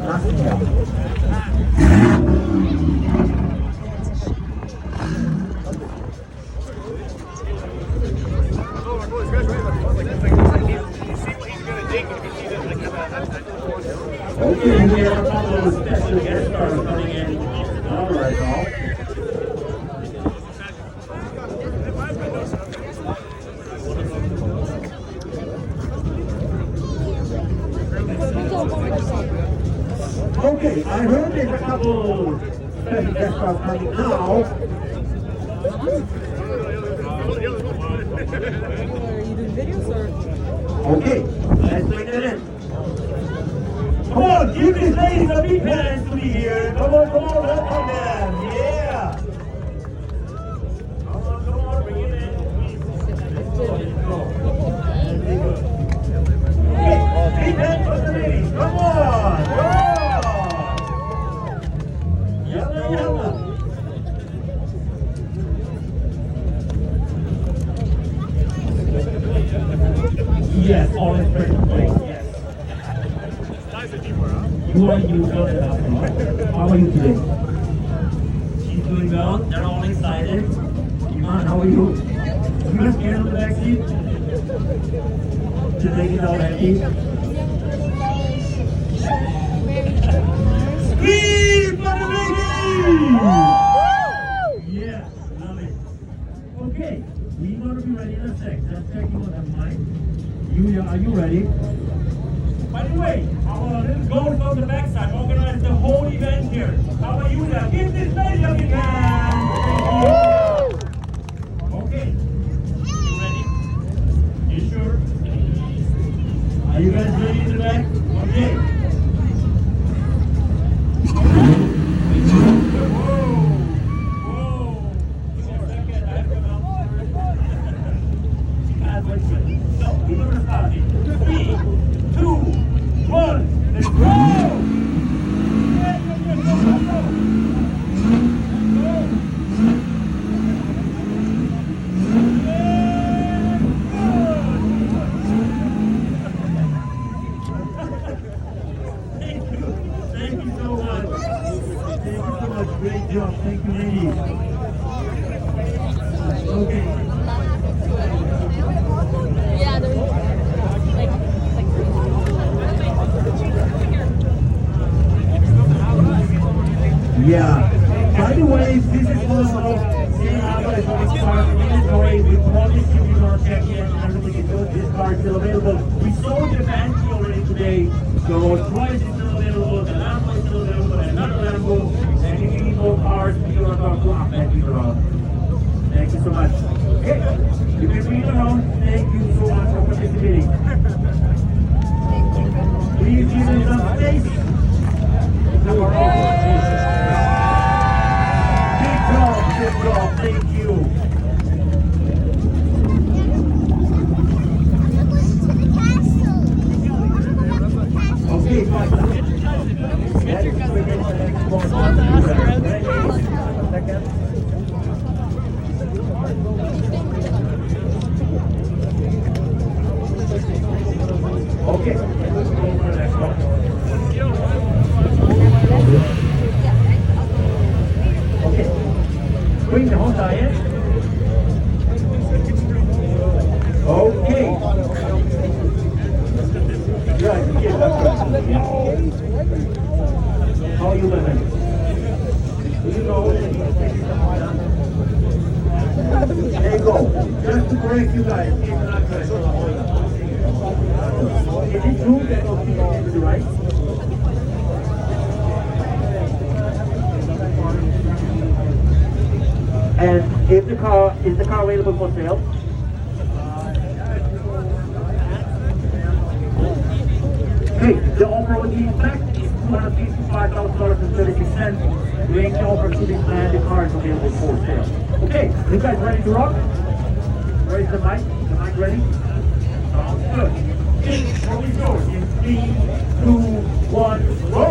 Okay, we have a couple of special guest stars coming in. All right, Paul. Okay, I heard there's a couple special guest stars coming now. Are you doing videos or? Okay, let's bring that in. Come on, give these ladies a big hand to be here. Come on, welcome them. Yeah. Come on, bring it in. Let's go. Okay, big hand for the ladies. Come on. Yalla. Yes, all is perfect place. Yes. You are you How are you today? She's doing well. They're all excited. Iman, how are you? You guys scared on the back seat? To take it out empty? Scream for the ladies! Yeah, love it. Okay, we're going to be ready in a sec. Just checking on the mic. Are you ready? By the way, our little girl from the backside organized the whole event here. How are you there? Give this lady a big hand! Okay. You ready? You sure? Are you guys ready in the back? Okay. Whoa! Give me a second. I have to come out. So, we're going to start it. 3, 2, 1, let's go! Thank you so much. Thank you so much. Great job. Thank you, ladies. Okay. Yeah. By the way, this is also saying advertise on this car. Inventory. We promise you we're going to check in and everything is good. This car is still available. We sold the Banshee already today. So Troy is still available. The Lambo is still available. And another Lambo. And if you need more cars, you're going to talk to our back around. Thank you so much. Okay. You can bring it around. Thank you so much for participating. Please give them some space. Good job, thank you. Okay, okay. Bring the whole diet. Okay. How are you living? Do you know that you take some there you go. Just to correct you guys. Is it true that you'll see it to the right? And is the car available for sale? Okay, the offer with the effect is $255.36. We make the offer to this land, the car is available for sale. Okay, you guys ready to rock? Where is the mic? The mic ready? Sounds good. Okay, here we go. In 3, 2, 1, go!